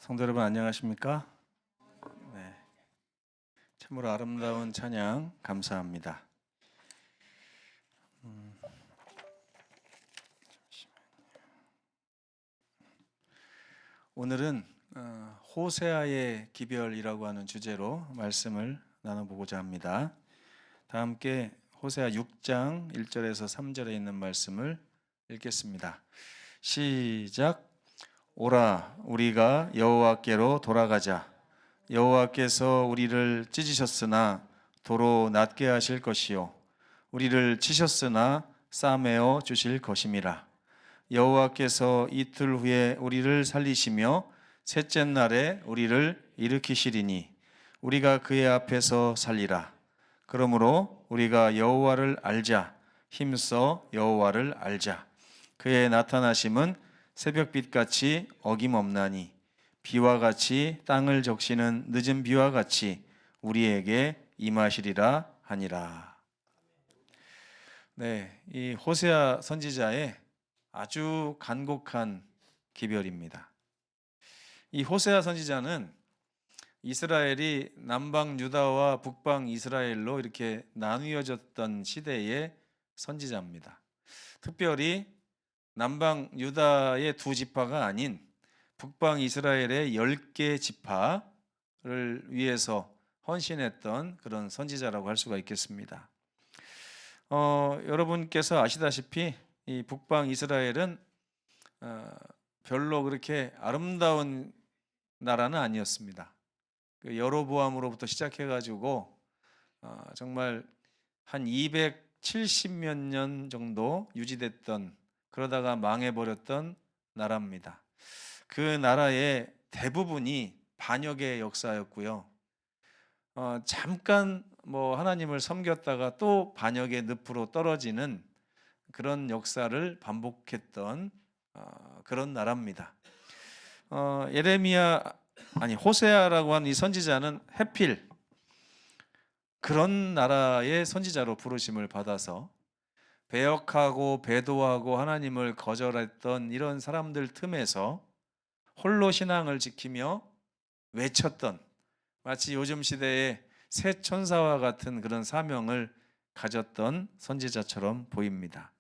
성도 여러분 안녕하십니까? 네, 참으로 아름다운 찬양 감사합니다. 오늘은 호세아의 기별이라고 하는 주제로 말씀을 나눠보고자 합니다. 다 함께 호세아 6장 1절에서 3절에 있는 말씀을 읽겠습니다. 시작. 오라 우리가 여호와께로 돌아가자. 여호와께서 우리를 찢으셨으나 도로 낫게 하실 것이요 우리를 치셨으나 싸매어 주실 것임이라. 여호와께서 이틀 후에 우리를 살리시며 셋째 날에 우리를 일으키시리니 우리가 그의 앞에서 살리라. 그러므로 우리가 여호와를 알자. 힘써 여호와를 알자. 그의 나타나심은 새벽빛같이 어김없나니 비와 같이 땅을 적시는 늦은 비와 같이 우리에게 임하시리라 하니라. 네, 이 호세아 선지자의 아주 간곡한 기별입니다. 이 호세아 선지자는 이스라엘이 남방 유다와 북방 이스라엘로 이렇게 나뉘어졌던 시대의 선지자입니다. 특별히 남방 유다의 두 지파가 아닌 북방 이스라엘의 10개 지파를 위해서 헌신했던 그런 선지자라고 할 수가 있겠습니다. 여러분께서 아시다시피 이 북방 이스라엘은 별로 그렇게 아름다운 나라는 아니었습니다. 그 여로보암으로부터 시작해가지고 정말 한 270몇 년 정도 유지됐던, 그러다가 망해버렸던 나라입니다. 그 나라의 대부분이 반역의 역사였고요. 잠깐 하나님을 섬겼다가 또 반역의 늪으로 떨어지는 그런 역사를 반복했던 그런 나라입니다. 호세아라고 하는 이 선지자는 해필 그런 나라의 선지자로 부르심을 받아서 배역하고 배도하고 하나님을 거절했던 이런 사람들 틈에서 홀로 신앙을 지키며 외쳤던, 마치 요즘 시대의 새 천사와 같은 그런 사명을 가졌던 선지자처럼 보입니다.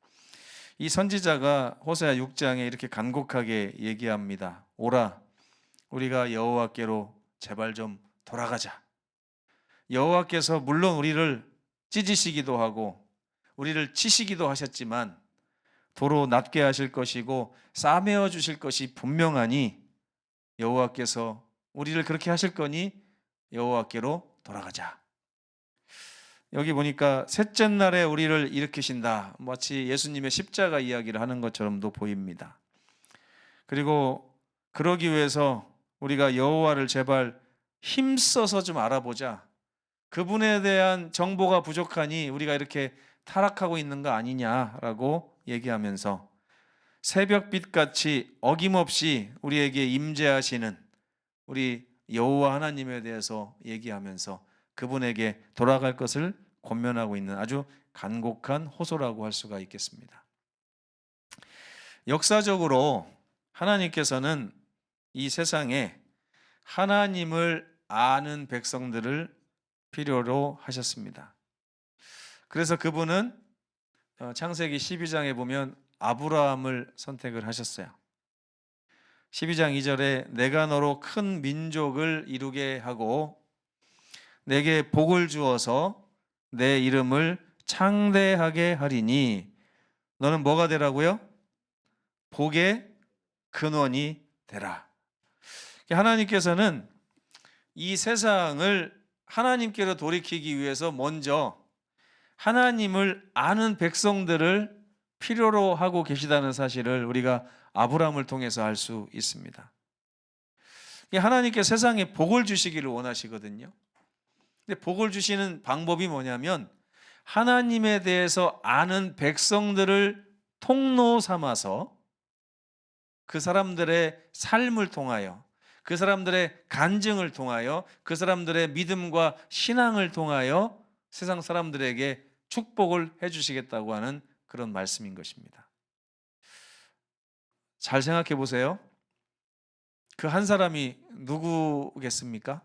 이 선지자가 호세아 6장에 이렇게 간곡하게 얘기합니다. 오라 우리가 여호와께로 제발 좀 돌아가자. 여호와께서 물론 우리를 찢으시기도 하고 우리를 치시기도 하셨지만 도로 낫게 하실 것이고 싸매어 주실 것이 분명하니 여호와께서 우리를 그렇게 하실 거니 여호와께로 돌아가자. 여기 보니까 셋째 날에 우리를 일으키신다. 마치 예수님의 십자가 이야기를 하는 것처럼도 보입니다. 그리고 그러기 위해서 우리가 여호와를 제발 힘써서 좀 알아보자. 그분에 대한 정보가 부족하니 우리가 이렇게 타락하고 있는 거 아니냐라고 얘기하면서 새벽빛같이 어김없이 우리에게 임재하시는 우리 여호와 하나님에 대해서 얘기하면서 그분에게 돌아갈 것을 권면하고 있는 아주 간곡한 호소라고 할 수가 있겠습니다. 역사적으로 하나님께서는 이 세상에 하나님을 아는 백성들을 필요로 하셨습니다. 그래서 그분은 창세기 12장에 보면 아브라함을 선택을 하셨어요. 12장 2절에 내가 너로 큰 민족을 이루게 하고 내게 복을 주어서 내 이름을 창대하게 하리니 너는 뭐가 되라고요? 복의 근원이 되라. 하나님께서는 이 세상을 하나님께로 돌이키기 위해서 먼저 하나님을 아는 백성들을 필요로 하고 계시다는 사실을 우리가 아브라함을 통해서 알 수 있습니다. 하나님께 세상에 복을 주시기를 원하시거든요. 근데 복을 주시는 방법이 뭐냐면 하나님에 대해서 아는 백성들을 통로 삼아서 그 사람들의 삶을 통하여, 그 사람들의 간증을 통하여, 그 사람들의 믿음과 신앙을 통하여 세상 사람들에게 축복을 해주시겠다고 하는 그런 말씀인 것입니다. 잘 생각해 보세요. 그 한 사람이 누구겠습니까?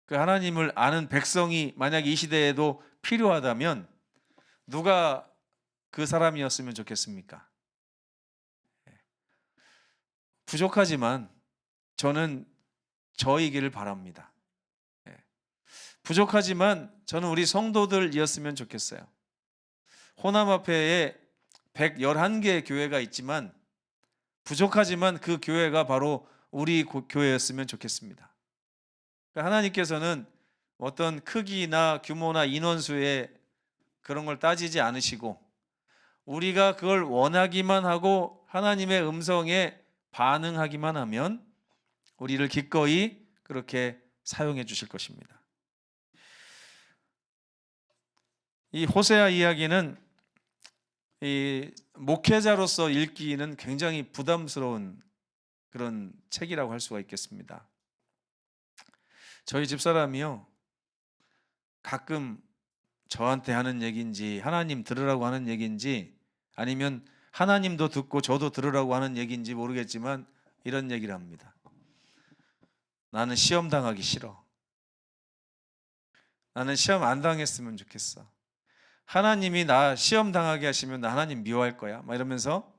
그 하나님을 아는 백성이 만약 이 시대에도 필요하다면 누가 그 사람이었으면 좋겠습니까? 부족하지만 저는 저이기를 바랍니다. 부족하지만 저는 우리 성도들이었으면 좋겠어요. 호남 앞에에 111개의 교회가 있지만 부족하지만 그 교회가 바로 우리 교회였으면 좋겠습니다. 하나님께서는 어떤 크기나 규모나 인원수에 그런 걸 따지지 않으시고 우리가 그걸 원하기만 하고 하나님의 음성에 반응하기만 하면 우리를 기꺼이 그렇게 사용해 주실 것입니다. 이 호세아 이야기는 이 목회자로서 읽기는 굉장히 부담스러운 그런 책이라고 할 수가 있겠습니다. 저희 집사람이요, 가끔 저한테 하는 얘기인지 하나님 들으라고 하는 얘기인지 아니면 하나님도 듣고 저도 들으라고 하는 얘기인지 모르겠지만 이런 얘기를 합니다. 나는 시험 당하기 싫어. 나는 시험 안 당했으면 좋겠어. 하나님이 나 시험 당하게 하시면 나 하나님 미워할 거야. 막 이러면서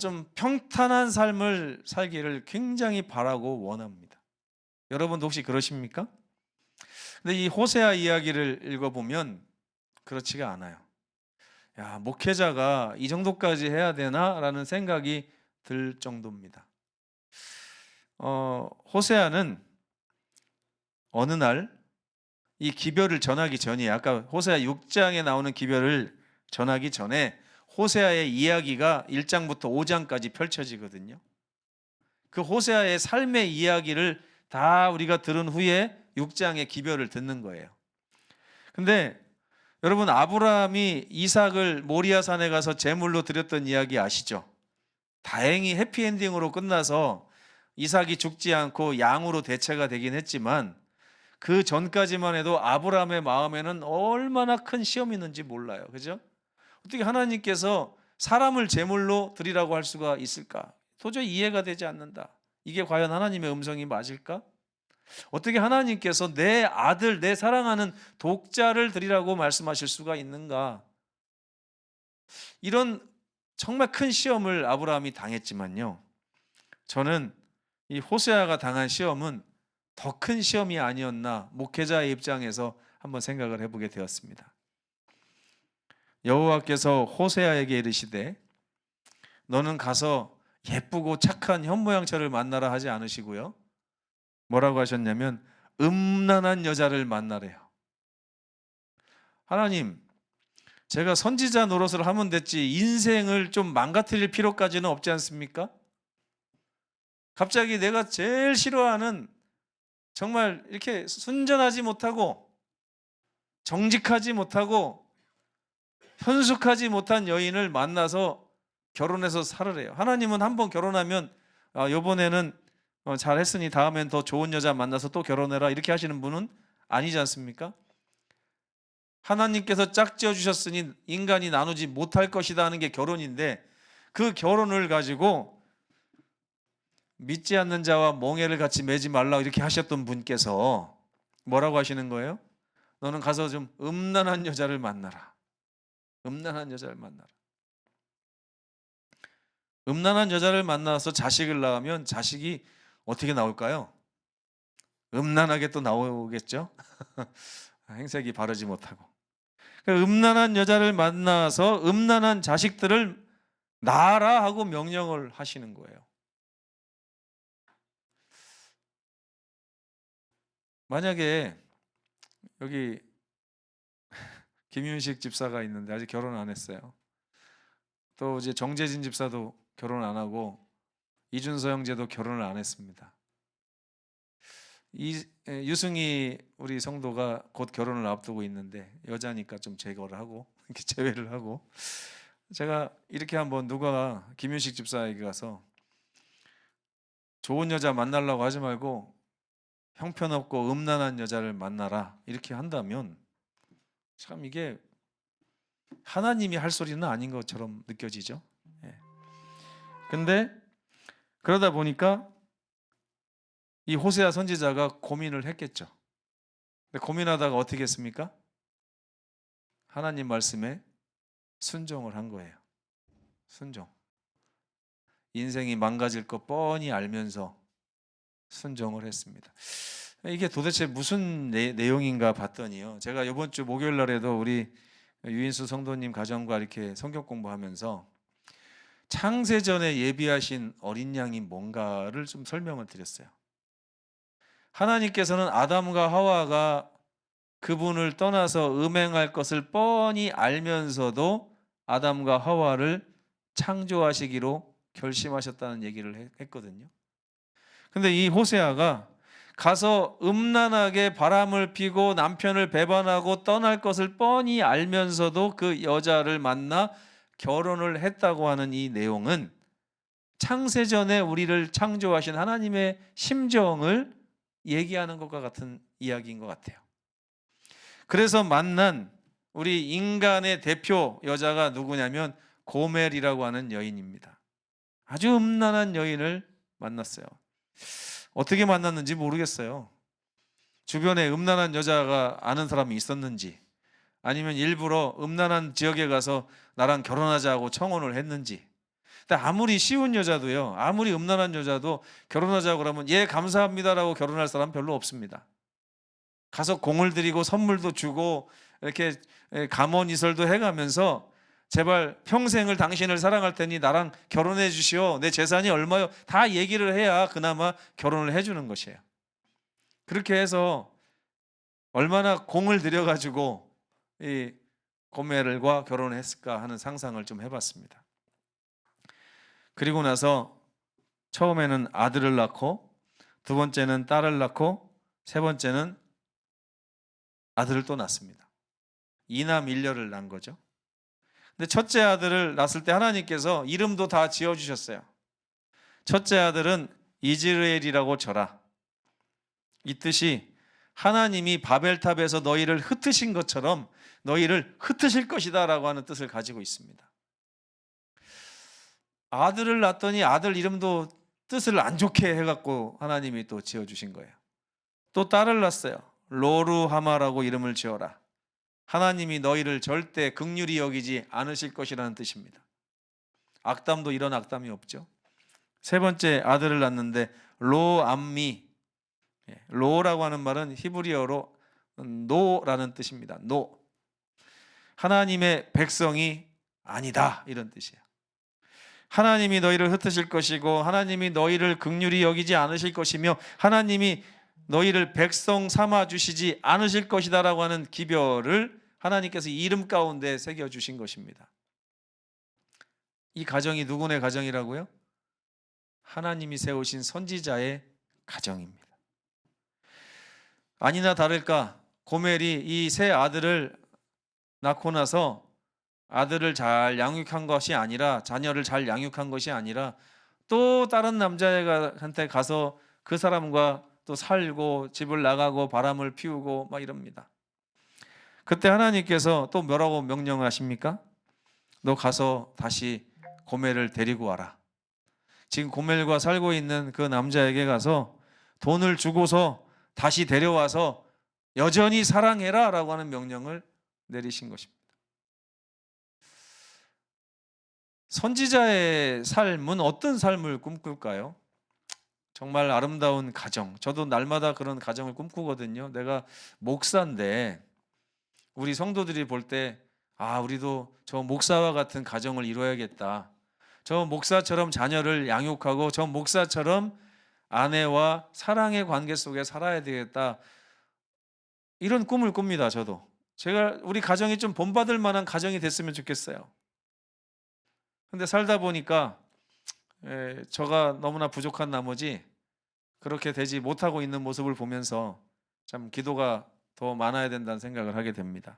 좀 평탄한 삶을 살기를 굉장히 바라고 원합니다. 여러분도 혹시 그러십니까? 근데 이 호세아 이야기를 읽어보면 그렇지가 않아요. 야, 목회자가 이 정도까지 해야 되나라는 생각이 들 정도입니다. 호세아는 어느 날 이 기별을 전하기 전이에요. 아까 호세아 6장에 나오는 기별을 전하기 전에 호세아의 이야기가 1장부터 5장까지 펼쳐지거든요. 그 호세아의 삶의 이야기를 다 우리가 들은 후에 6장의 기별을 듣는 거예요. 근데 여러분, 아브라함이 이삭을 모리아산에 가서 제물로 드렸던 이야기 아시죠? 다행히 해피엔딩으로 끝나서 이삭이 죽지 않고 양으로 대체가 되긴 했지만 그 전까지만 해도 아브라함의 마음에는 얼마나 큰 시험이 있는지 몰라요. 그죠? 어떻게 하나님께서 사람을 제물로 드리라고 할 수가 있을까? 도저히 이해가 되지 않는다. 이게 과연 하나님의 음성이 맞을까? 어떻게 하나님께서 내 아들, 내 사랑하는 독자를 드리라고 말씀하실 수가 있는가? 이런 정말 큰 시험을 아브라함이 당했지만요, 저는 이 호세아가 당한 시험은 더 큰 시험이 아니었나 목회자의 입장에서 한번 생각을 해보게 되었습니다. 여호와께서 호세아에게 이르시되 너는 가서 예쁘고 착한 현모양처를 만나라 하지 않으시고요, 뭐라고 하셨냐면 음란한 여자를 만나래요. 하나님, 제가 선지자 노릇을 하면 됐지 인생을 좀 망가뜨릴 필요까지는 없지 않습니까? 갑자기 내가 제일 싫어하는 정말 이렇게 순전하지 못하고 정직하지 못하고 현숙하지 못한 여인을 만나서 결혼해서 살으래요. 하나님은 한번 결혼하면 이번에는 잘했으니 다음엔 더 좋은 여자 만나서 또 결혼해라 이렇게 하시는 분은 아니지 않습니까? 하나님께서 짝지어 주셨으니 인간이 나누지 못할 것이다 하는 게 결혼인데 그 결혼을 가지고 믿지 않는 자와 멍에를 같이 매지 말라 이렇게 하셨던 분께서 뭐라고 하시는 거예요? 너는 가서 좀 음란한 여자를 만나라. 음란한 여자를 만나라. 음란한 여자를 만나서 자식을 낳으면 자식이 어떻게 나올까요? 음란하게 또 나오겠죠? 행색이 바르지 못하고. 음란한 여자를 만나서 음란한 자식들을 낳아라 하고 명령을 하시는 거예요. 만약에 여기 김윤식 집사가 있는데 아직 결혼 안 했어요. 또 이제 정재진 집사도 결혼 안 하고 이준서 형제도 결혼을 안 했습니다. 유승희 우리 성도가 곧 결혼을 앞두고 있는데 여자니까 좀 제거를 하고 이렇게 제외를 하고 제가 이렇게 한번 누가 김윤식 집사에게 가서 좋은 여자 만나려고 하지 말고 형편없고 음란한 여자를 만나라 이렇게 한다면 참 이게 하나님이 할 소리는 아닌 것처럼 느껴지죠. 근데 그러다 보니까 이 호세아 선지자가 고민을 했겠죠. 근데 고민하다가 어떻게 했습니까? 하나님 말씀에 순종을 한 거예요. 순종. 인생이 망가질 거 뻔히 알면서 순종을 했습니다. 이게 도대체 무슨 내용인가 봤더니요. 제가 이번 주 목요일 날에도 우리 유인수 성도님 가정과 이렇게 성경 공부하면서 창세전에 예비하신 어린 양이 뭔가를 좀 설명을 드렸어요. 하나님께서는 아담과 하와가 그분을 떠나서 음행할 것을 뻔히 알면서도 아담과 하와를 창조하시기로 결심하셨다는 얘기를 했거든요. 근데 이 호세아가 가서 음란하게 바람을 피고 남편을 배반하고 떠날 것을 뻔히 알면서도 그 여자를 만나 결혼을 했다고 하는 이 내용은 창세전에 우리를 창조하신 하나님의 심정을 얘기하는 것과 같은 이야기인 것 같아요. 그래서 만난 우리 인간의 대표 여자가 누구냐면 고멜이라고 하는 여인입니다. 아주 음란한 여인을 만났어요. 어떻게 만났는지 모르겠어요. 주변에 음란한 여자가 아는 사람이 있었는지, 아니면 일부러 음란한 지역에 가서 나랑 결혼하자고 청혼을 했는지. 근데 아무리 쉬운 여자도요, 아무리 음란한 여자도 결혼하자고 그러면 예 감사합니다라고 결혼할 사람 별로 없습니다. 가서 공을 들이고 선물도 주고 이렇게 감언이설도 해가면서 제발 평생을 당신을 사랑할 테니 나랑 결혼해 주시오. 내 재산이 얼마요? 다 얘기를 해야 그나마 결혼을 해주는 것이에요. 그렇게 해서 얼마나 공을 들여가지고 이 고멜과 결혼을 했을까 하는 상상을 좀 해봤습니다. 그리고 나서 처음에는 아들을 낳고, 두 번째는 딸을 낳고, 세 번째는 아들을 또 낳습니다. 이남 일녀를 낳은 거죠. 근데 첫째 아들을 낳았을 때 하나님께서 이름도 다 지어주셨어요. 첫째 아들은 이즈라엘이라고 져라. 이 뜻이 하나님이 바벨탑에서 너희를 흩으신 것처럼 너희를 흩으실 것이다 라고 하는 뜻을 가지고 있습니다. 아들을 낳았더니 아들 이름도 뜻을 안 좋게 해갖고 하나님이 또 지어주신 거예요. 또 딸을 낳았어요. 로루하마라고 이름을 지어라. 하나님이 너희를 절대 긍휼히 여기지 않으실 것이라는 뜻입니다. 악담도 이런 악담이 없죠. 세 번째 아들을 낳았는데 로암미, 로라고 하는 말은 히브리어로 노라는 뜻입니다. 노. 하나님의 백성이 아니다 이런 뜻이에요. 하나님이 너희를 흩으실 것이고 하나님이 너희를 긍휼히 여기지 않으실 것이며 하나님이 너희를 백성 삼아 주시지 않으실 것이다라고 하는 기별을 하나님께서 이름 가운데 새겨 주신 것입니다. 이 가정이 누구네 가정이라고요? 하나님이 세우신 선지자의 가정입니다. 아니나 다를까 고멜이 이 세 아들을 낳고 나서 아들을 잘 양육한 것이 아니라, 자녀를 잘 양육한 것이 아니라 또 다른 남자한테 가서 그 사람과 또 살고 집을 나가고 바람을 피우고 막 이럽니다. 그때 하나님께서 또 뭐라고 명령하십니까? 너 가서 다시 고멜을 데리고 와라. 지금 고멜과 살고 있는 그 남자에게 가서 돈을 주고서 다시 데려와서 여전히 사랑해라 라고 하는 명령을 내리신 것입니다. 선지자의 삶은 어떤 삶을 꿈꿀까요? 정말 아름다운 가정. 저도 날마다 그런 가정을 꿈꾸거든요. 내가 목사인데 우리 성도들이 볼 때 우리도 저 목사와 같은 가정을 이루어야겠다. 저 목사처럼 자녀를 양육하고 저 목사처럼 아내와 사랑의 관계 속에 살아야 되겠다. 이런 꿈을 꿉니다. 저도. 제가 우리 가정이 좀 본받을 만한 가정이 됐으면 좋겠어요. 근데 살다 보니까 저가 너무나 부족한 나머지 그렇게 되지 못하고 있는 모습을 보면서 참 기도가 더 많아야 된다는 생각을 하게 됩니다.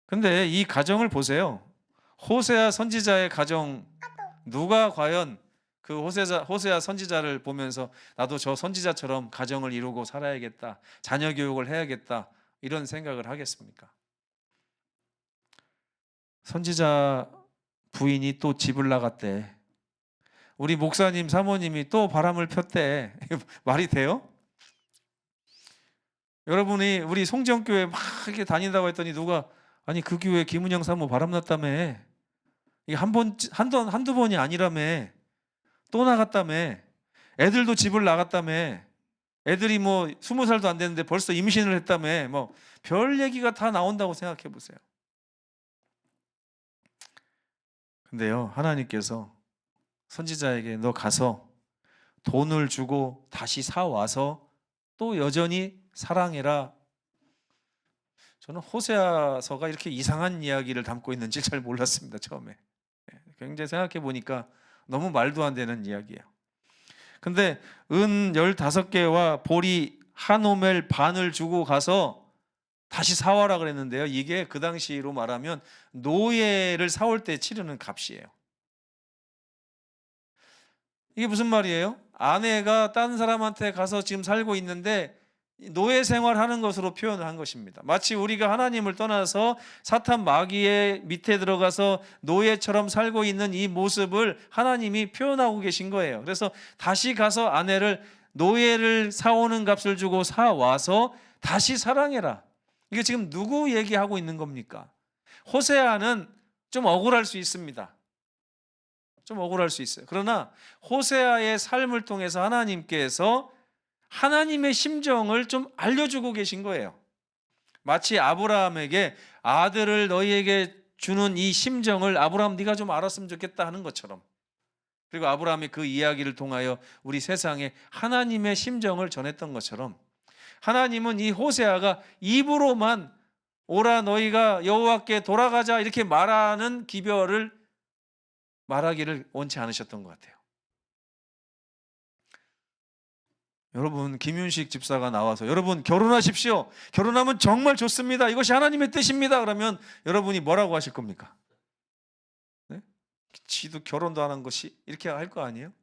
근데 이 가정을 보세요. 호세아 선지자의 가정, 누가 과연 그 호세아 선지자를 보면서 나도 저 선지자처럼 가정을 이루고 살아야겠다, 자녀 교육을 해야겠다 이런 생각을 하겠습니까? 선지자 부인이 또 집을 나갔대. 우리 목사님 사모님이 또 바람을 폈대. 말이 돼요? 여러분이 우리 송정교회 막 이렇게 다닌다고 했더니 누가 아니 그 교회 김은영 사모 바람났다며. 이게 한두 번이 아니라며. 또 나갔다며. 애들도 집을 나갔다며. 애들이 뭐 20살도 안 됐는데 벌써 임신을 했다며. 뭐 별 얘기가 다 나온다고 생각해 보세요. 근데요, 하나님께서 선지자에게 너 가서 돈을 주고 다시 사와서 또 여전히 사랑해라. 저는 호세아서가 이렇게 이상한 이야기를 담고 있는지 잘 몰랐습니다, 처음에. 굉장히 생각해 보니까 너무 말도 안 되는 이야기예요. 근데 은 15개와 보리 한 오멜 반을 주고 가서 다시 사와라 그랬는데요. 이게 그 당시로 말하면 노예를 사올 때 치르는 값이에요. 이게 무슨 말이에요? 아내가 딴 사람한테 가서 지금 살고 있는데 노예 생활하는 것으로 표현을 한 것입니다. 마치 우리가 하나님을 떠나서 사탄 마귀의 밑에 들어가서 노예처럼 살고 있는 이 모습을 하나님이 표현하고 계신 거예요. 그래서 다시 가서 아내를 노예를 사오는 값을 주고 사와서 다시 사랑해라. 이게 지금 누구 얘기하고 있는 겁니까? 호세아는 좀 억울할 수 있습니다. 좀 억울할 수 있어요. 그러나 호세아의 삶을 통해서 하나님께서 하나님의 심정을 좀 알려주고 계신 거예요. 마치 아브라함에게 아들을 너희에게 주는 이 심정을 아브라함 네가 좀 알았으면 좋겠다 하는 것처럼, 그리고 아브라함이 그 이야기를 통하여 우리 세상에 하나님의 심정을 전했던 것처럼 하나님은 이 호세아가 입으로만 오라 너희가 여호와께 돌아가자 이렇게 말하는 기별을 말하기를 원치 않으셨던 것 같아요. 여러분, 김윤식 집사가 나와서 여러분 결혼하십시오. 결혼하면 정말 좋습니다. 이것이 하나님의 뜻입니다. 그러면 여러분이 뭐라고 하실 겁니까? 네? 지도 결혼도 안 한 것이 이렇게 할 거 아니에요?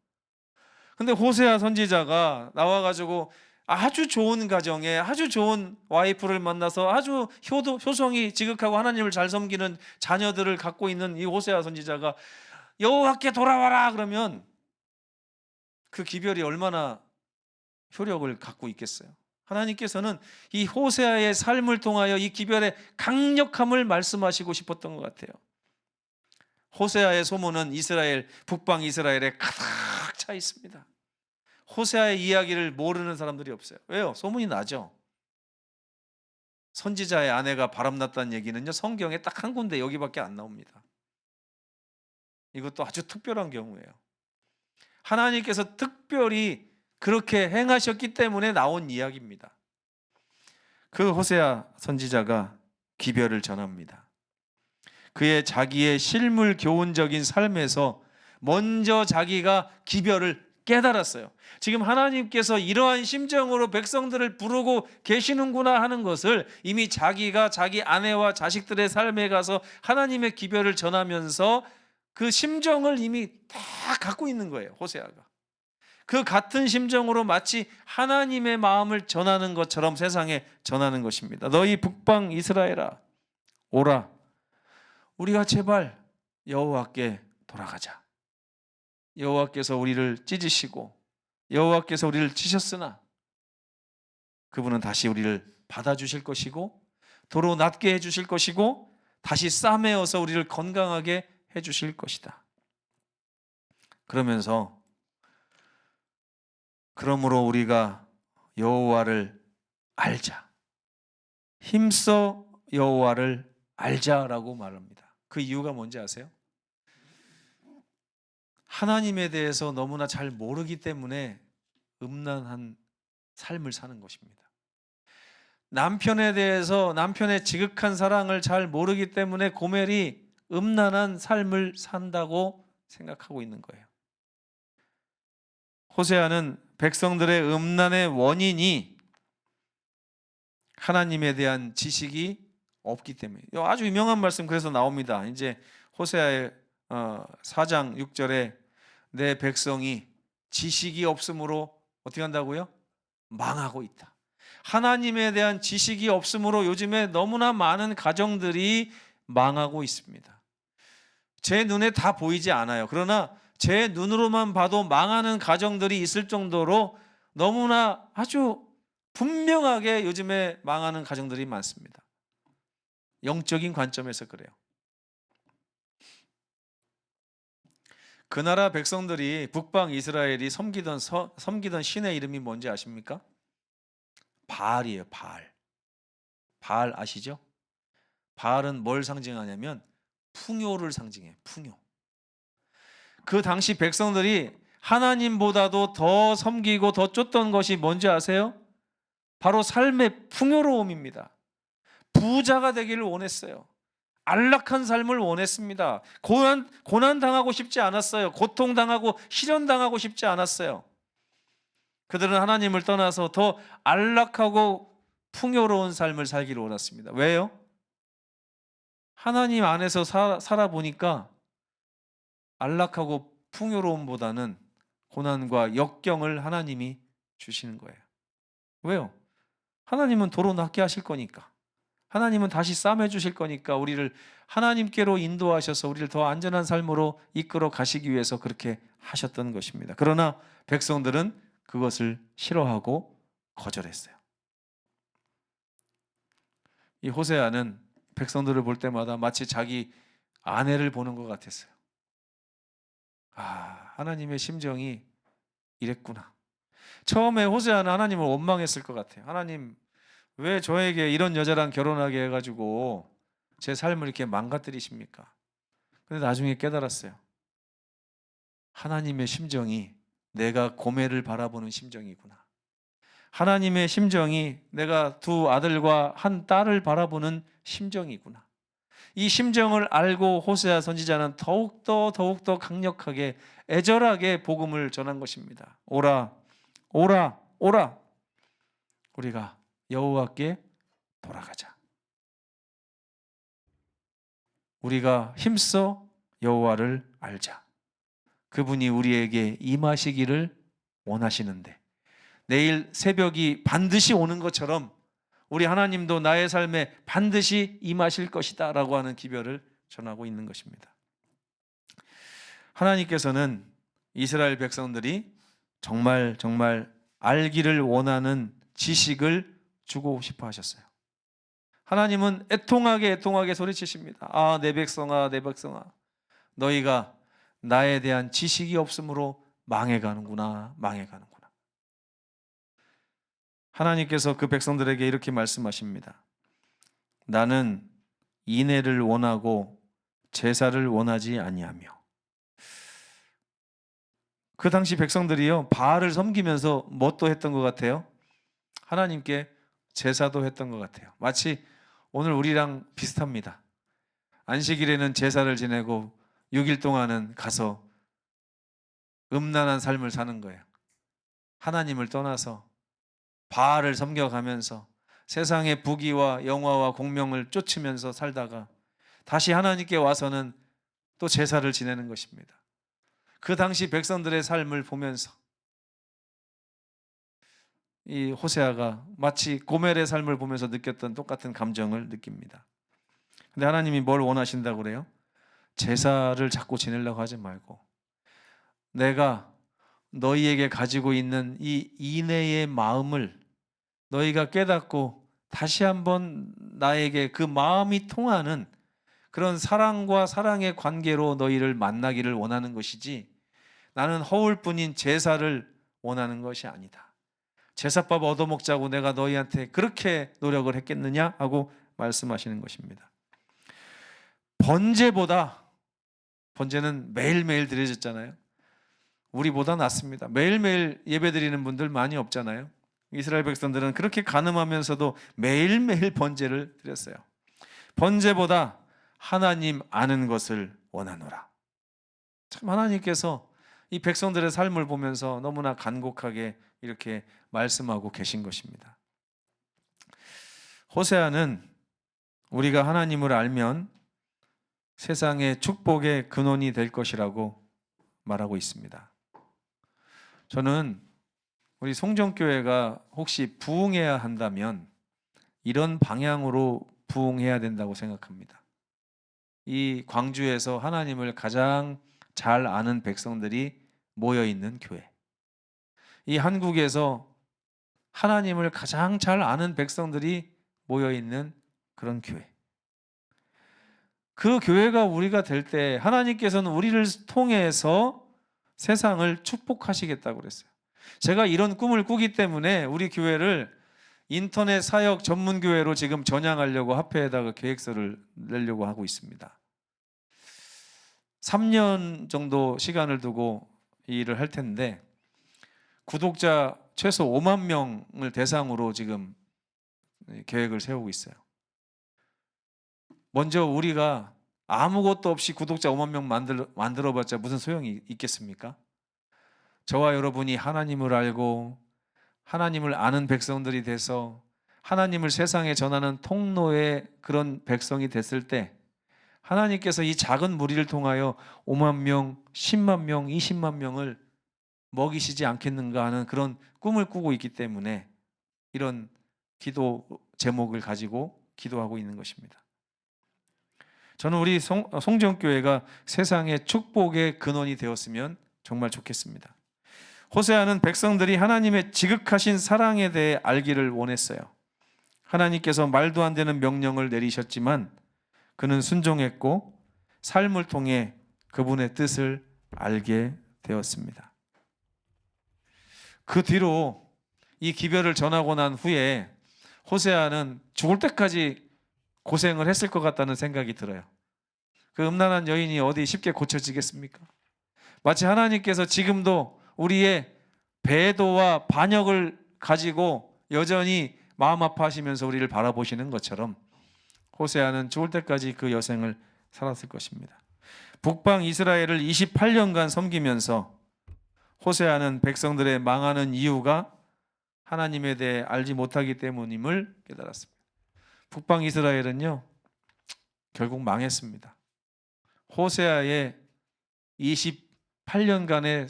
근데 호세아 선지자가 나와가지고 아주 좋은 가정에 아주 좋은 와이프를 만나서 아주 효성이 지극하고 하나님을 잘 섬기는 자녀들을 갖고 있는 이 호세아 선지자가 여호와께 돌아와라 그러면 그 기별이 얼마나 효력을 갖고 있겠어요. 하나님께서는 이 호세아의 삶을 통하여 이 기별의 강력함을 말씀하시고 싶었던 것 같아요. 호세아의 소문은 이스라엘, 북방 이스라엘에 가득 차 있습니다. 호세아의 이야기를 모르는 사람들이 없어요. 왜요? 소문이 나죠. 선지자의 아내가 바람났다는 얘기는요, 성경에 딱 한 군데 여기밖에 안 나옵니다. 이것도 아주 특별한 경우예요. 하나님께서 특별히 그렇게 행하셨기 때문에 나온 이야기입니다. 그 호세아 선지자가 기별을 전합니다. 그의 자기의 실물 교훈적인 삶에서 먼저 자기가 기별을 깨달았어요. 지금 하나님께서 이러한 심정으로 백성들을 부르고 계시는구나 하는 것을 이미 자기가 자기 아내와 자식들의 삶에 가서 하나님의 기별을 전하면서 그 심정을 이미 다 갖고 있는 거예요. 호세아가. 그 같은 심정으로 마치 하나님의 마음을 전하는 것처럼 세상에 전하는 것입니다. 너희 북방 이스라엘아 오라. 우리가 제발 여호와께 돌아가자. 여호와께서 우리를 찢으시고 여호와께서 우리를 치셨으나 그분은 다시 우리를 받아주실 것이고 도로 낫게 해주실 것이고 다시 싸매어서 우리를 건강하게 해주실 것이다. 그러면서 그러므로 우리가 여호와를 알자. 힘써 여호와를 알자라고 말합니다. 그 이유가 뭔지 아세요? 하나님에 대해서 너무나 잘 모르기 때문에 음란한 삶을 사는 것입니다. 남편에 대해서 남편의 지극한 사랑을 잘 모르기 때문에 고멜이 음란한 삶을 산다고 생각하고 있는 거예요. 호세아는 백성들의 음란의 원인이 하나님에 대한 지식이 없기 때문에, 아주 유명한 말씀 그래서 나옵니다. 이제 호세아의 4장 6절에 내 백성이 지식이 없으므로 어떻게 한다고요? 망하고 있다. 하나님에 대한 지식이 없으므로 요즘에 너무나 많은 가정들이 망하고 있습니다. 제 눈에 다 보이지 않아요. 그러나 제 눈으로만 봐도 망하는 가정들이 있을 정도로 너무나 아주 분명하게 요즘에 망하는 가정들이 많습니다. 영적인 관점에서 그래요. 그 나라 백성들이 북방 이스라엘이 섬기던 신의 이름이 뭔지 아십니까? 바알이에요. 바알. 바알 아시죠? 바알은 뭘 상징하냐면 풍요를 상징해요. 풍요. 그 당시 백성들이 하나님보다도 더 섬기고 더 쫓던 것이 뭔지 아세요? 바로 삶의 풍요로움입니다. 부자가 되기를 원했어요. 안락한 삶을 원했습니다. 고난 당하고 싶지 않았어요. 고통 당하고 시련 당하고 싶지 않았어요. 그들은 하나님을 떠나서 더 안락하고 풍요로운 삶을 살기를 원했습니다. 왜요? 하나님 안에서 살아보니까 안락하고 풍요로움보다는 고난과 역경을 하나님이 주시는 거예요. 왜요? 하나님은 도로 낫게 하실 거니까. 하나님은 다시 싸매 주실 거니까 우리를 하나님께로 인도하셔서 우리를 더 안전한 삶으로 이끌어 가시기 위해서 그렇게 하셨던 것입니다. 그러나 백성들은 그것을 싫어하고 거절했어요. 이 호세아는 백성들을 볼 때마다 마치 자기 아내를 보는 것 같았어요. 아, 하나님의 심정이 이랬구나. 처음에 호세아는 하나님을 원망했을 것 같아요. 하나님, 왜 저에게 이런 여자랑 결혼하게 해가지고 제 삶을 이렇게 망가뜨리십니까? 근데 나중에 깨달았어요. 하나님의 심정이 내가 고매를 바라보는 심정이구나. 하나님의 심정이 내가 두 아들과 한 딸을 바라보는 심정이구나. 이 심정을 알고 호세아 선지자는 더욱더 강력하게 애절하게 복음을 전한 것입니다. 오라, 오라, 오라. 우리가 여호와께 돌아가자. 우리가 힘써 여호와를 알자. 그분이 우리에게 임하시기를 원하시는데 내일 새벽이 반드시 오는 것처럼 우리 하나님도 나의 삶에 반드시 임하실 것이다 라고 하는 기별을 전하고 있는 것입니다. 하나님께서는 이스라엘 백성들이 정말 알기를 원하는 지식을 주고 싶어 하셨어요. 하나님은 애통하게 소리치십니다. 아, 내 백성아, 내 백성아, 너희가 나에 대한 지식이 없으므로 망해가는구나. 하나님께서 그 백성들에게 이렇게 말씀하십니다. 나는 인애를 원하고 제사를 원하지 아니하며. 그 당시 백성들이요, 바알을 섬기면서 뭣도 했던 것 같아요? 하나님께 제사도 했던 것 같아요. 마치 오늘 우리랑 비슷합니다. 안식일에는 제사를 지내고 6일 동안은 가서 음란한 삶을 사는 거예요. 하나님을 떠나서 바알을 섬겨가면서 세상의 부귀와 영화와 공명을 쫓으면서 살다가 다시 하나님께 와서는 또 제사를 지내는 것입니다. 그 당시 백성들의 삶을 보면서 이 호세아가 마치 고멜의 삶을 보면서 느꼈던 똑같은 감정을 느낍니다. 근데 하나님이 뭘 원하신다고 그래요? 제사를 자꾸 지내려고 하지 말고 내가 너희에게 가지고 있는 이 인애의 마음을 너희가 깨닫고 다시 한번 나에게 그 마음이 통하는 그런 사랑과 사랑의 관계로 너희를 만나기를 원하는 것이지 나는 허울뿐인 제사를 원하는 것이 아니다. 제사밥 얻어먹자고 내가 너희한테 그렇게 노력을 했겠느냐 하고 말씀하시는 것입니다. 번제는 매일매일 드려졌잖아요. 우리보다 낫습니다. 매일매일 예배드리는 분들 많이 없잖아요. 이스라엘 백성들은 그렇게 간음하면서도 매일매일 번제를 드렸어요. 번제보다 하나님 아는 것을 원하노라. 참 하나님께서 이 백성들의 삶을 보면서 너무나 간곡하게 이렇게 말씀하고 계신 것입니다. 호세아는 우리가 하나님을 알면 세상의 축복의 근원이 될 것이라고 말하고 있습니다. 저는 우리 송정교회가 혹시 부흥해야 한다면 이런 방향으로 부흥해야 된다고 생각합니다. 이 광주에서 하나님을 가장 잘 아는 백성들이 모여 있는 교회. 이 한국에서 하나님을 가장 잘 아는 백성들이 모여 있는 그런 교회. 그 교회가 우리가 될 때 하나님께서는 우리를 통해서 세상을 축복하시겠다고 그랬어요. 제가 이런 꿈을 꾸기 때문에 우리 교회를 인터넷 사역 전문 교회로 지금 전향하려고 합회에다가 계획서를 내려고 하고 있습니다. 3년 정도 시간을 두고 이 일을 할 텐데 구독자 최소 5만 명을 대상으로 지금 계획을 세우고 있어요. 먼저 우리가 아무것도 없이 구독자 5만 명 만들어봤자 무슨 소용이 있겠습니까? 저와 여러분이 하나님을 알고 하나님을 아는 백성들이 돼서 하나님을 세상에 전하는 통로의 그런 백성이 됐을 때 하나님께서 이 작은 무리를 통하여 5만 명, 10만 명, 20만 명을 먹이시지 않겠는가 하는 그런 꿈을 꾸고 있기 때문에 이런 기도 제목을 가지고 기도하고 있는 것입니다. 저는 우리 송정교회가 세상의 축복의 근원이 되었으면 정말 좋겠습니다. 호세아는 백성들이 하나님의 지극하신 사랑에 대해 알기를 원했어요. 하나님께서 말도 안 되는 명령을 내리셨지만 그는 순종했고 삶을 통해 그분의 뜻을 알게 되었습니다. 그 뒤로 이 기별을 전하고 난 후에 호세아는 죽을 때까지 고생을 했을 것 같다는 생각이 들어요. 그 음란한 여인이 어디 쉽게 고쳐지겠습니까? 마치 하나님께서 지금도 우리의 배도와 반역을 가지고 여전히 마음 아파하시면서 우리를 바라보시는 것처럼 호세아는 죽을 때까지 그 여생을 살았을 것입니다. 북방 이스라엘을 28년간 섬기면서 호세아는 백성들의 망하는 이유가 하나님에 대해 알지 못하기 때문임을 깨달았습니다. 북방 이스라엘은요 결국 망했습니다. 호세아의 28년간의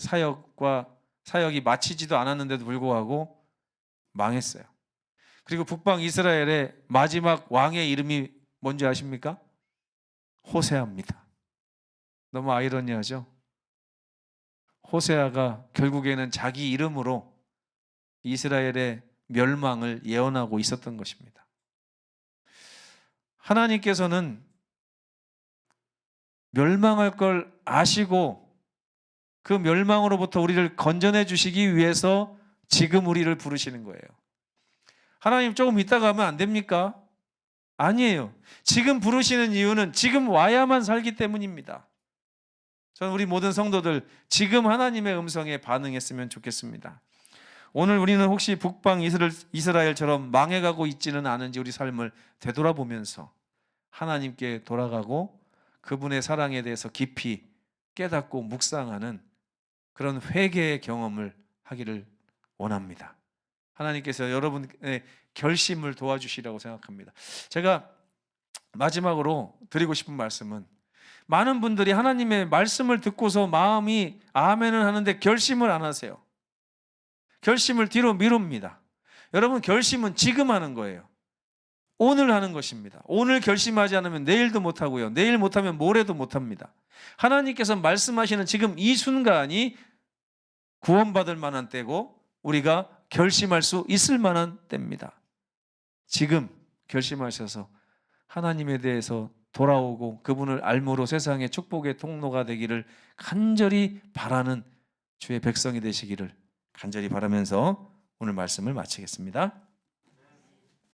사역이 마치지도 않았는데도 불구하고 망했어요. 그리고 북방 이스라엘의 마지막 왕의 이름이 뭔지 아십니까? 호세아입니다. 너무 아이러니하죠? 호세아가 결국에는 자기 이름으로 이스라엘의 멸망을 예언하고 있었던 것입니다. 하나님께서는 멸망할 걸 아시고 그 멸망으로부터 우리를 건져내 주시기 위해서 지금 우리를 부르시는 거예요. 하나님 조금 이따가 하면 안 됩니까? 아니에요. 지금 부르시는 이유는 지금 와야만 살기 때문입니다. 저는 우리 모든 성도들 지금 하나님의 음성에 반응했으면 좋겠습니다. 오늘 우리는 혹시 북방 이스라엘처럼 망해가고 있지는 않은지 우리 삶을 되돌아보면서 하나님께 돌아가고 그분의 사랑에 대해서 깊이 깨닫고 묵상하는 그런 회개의 경험을 하기를 원합니다. 하나님께서 여러분의 결심을 도와주시라고 생각합니다. 제가 마지막으로 드리고 싶은 말씀은 많은 분들이 하나님의 말씀을 듣고서 마음이 아멘을 하는데 결심을 안 하세요. 결심을 뒤로 미룹니다. 여러분 결심은 지금 하는 거예요. 오늘 하는 것입니다. 오늘 결심하지 않으면 내일도 못하고요. 내일 못하면 모레도 못합니다. 하나님께서 말씀하시는 지금 이 순간이 구원받을 만한 때고 우리가 결심할 수 있을 만한 때입니다. 지금 결심하셔서 하나님에 대해서 돌아오고 그분을 알므로 세상의 축복의 통로가 되기를 간절히 바라는 주의 백성이 되시기를 간절히 바라면서 오늘 말씀을 마치겠습니다.